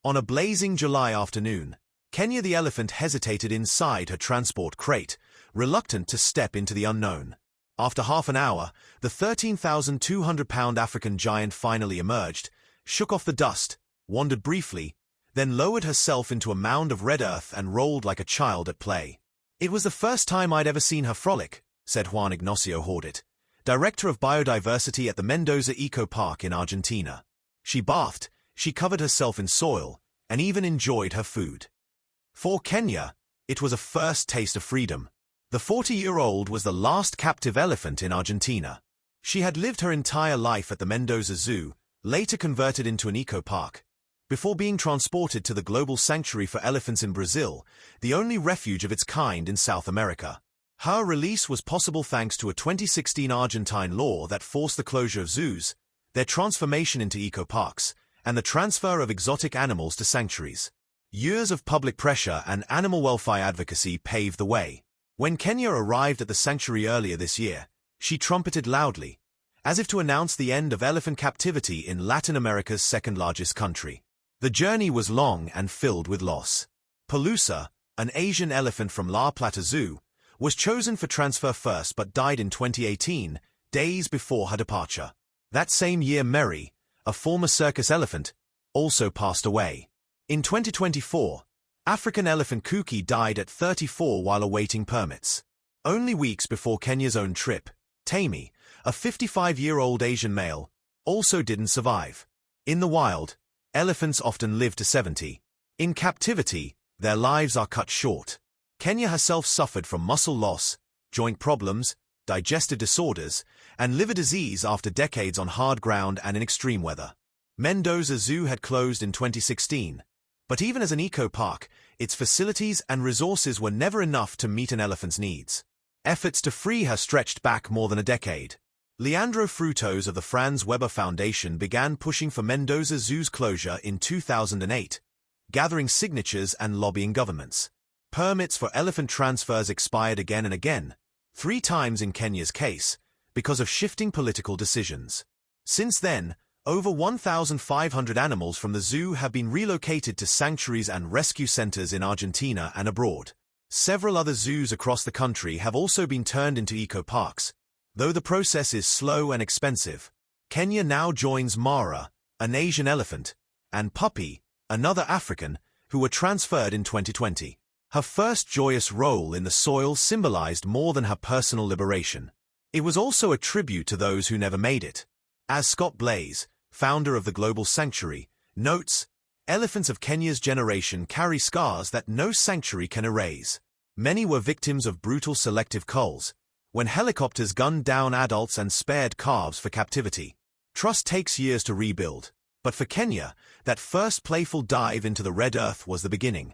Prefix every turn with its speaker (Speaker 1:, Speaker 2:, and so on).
Speaker 1: On a blazing July afternoon, Kenya the elephant hesitated inside her transport crate, reluctant to step into the unknown. After half an hour, the 13,200-pound African giant finally emerged, shook off the dust, wandered briefly, then lowered herself into a mound of red earth and rolled like a child at play. "It was the first time I'd ever seen her frolic," said Juan Ignacio Haudet, director of biodiversity at the Mendoza Ecopark in Argentina. "She bathed, she covered herself in soil, and even enjoyed her food." For Kenya, it was a first taste of freedom. The 40-year-old was the last captive elephant in Argentina. She had lived her entire life at the Mendoza Zoo, later converted into an ecopark, before being transported to the global sanctuary for elephants in Brazil, the only refuge of its kind in South America. Her release was possible thanks to a 2016 Argentine law that forced the closure of zoos, their transformation into ecoparks, and the transfer of exotic animals to sanctuaries. Years of public pressure and animal welfare advocacy paved the way. When Kenya arrived at the sanctuary earlier this year, she trumpeted loudly, as if to announce the end of elephant captivity in Latin America's second-largest country. The journey was long and filled with loss. Pelusa, an Asian elephant from Plata Zoo, was chosen for transfer first but died in 2018, days before her departure. That same year Mary, a former circus elephant, also passed away. In 2024, African elephant Kuky died at 34 while awaiting permits. Only weeks before Kenya's own trip, Tamy, a 55-year-old Asian male, also didn't survive. In the wild, elephants often live to 70. In captivity, their lives are cut short. Kenya herself suffered from muscle loss, joint problems, digestive disorders, and liver disease after decades on hard ground and in extreme weather. Mendoza Zoo had closed in 2016, but even as an eco-park, its facilities and resources were never enough to meet an elephant's needs. Efforts to free her stretched back more than a decade. Leandro Fruitos of the Franz Weber Foundation began pushing for Mendoza Zoo's closure in 2008, gathering signatures and lobbying governments. Permits for elephant transfers expired again and again, 3 times in Kenya's case, because of shifting political decisions. Since then, over 1,500 animals from the zoo have been relocated to sanctuaries and rescue centers in Argentina and abroad. Several other zoos across the country have also been turned into eco-parks, though the process is slow and expensive. Kenya now joins Mara, an Asian elephant, and Pupy, another African, who were transferred in 2020. Her first joyous role in the soil symbolized more than her personal liberation. It was also a tribute to those who never made it. As Scott Blais, founder of the Global Sanctuary, notes, elephants of Kenya's generation carry scars that no sanctuary can erase. Many were victims of brutal selective culls, when helicopters gunned down adults and spared calves for captivity. Trust takes years to rebuild, but for Kenya, that first playful dive into the red earth was the beginning.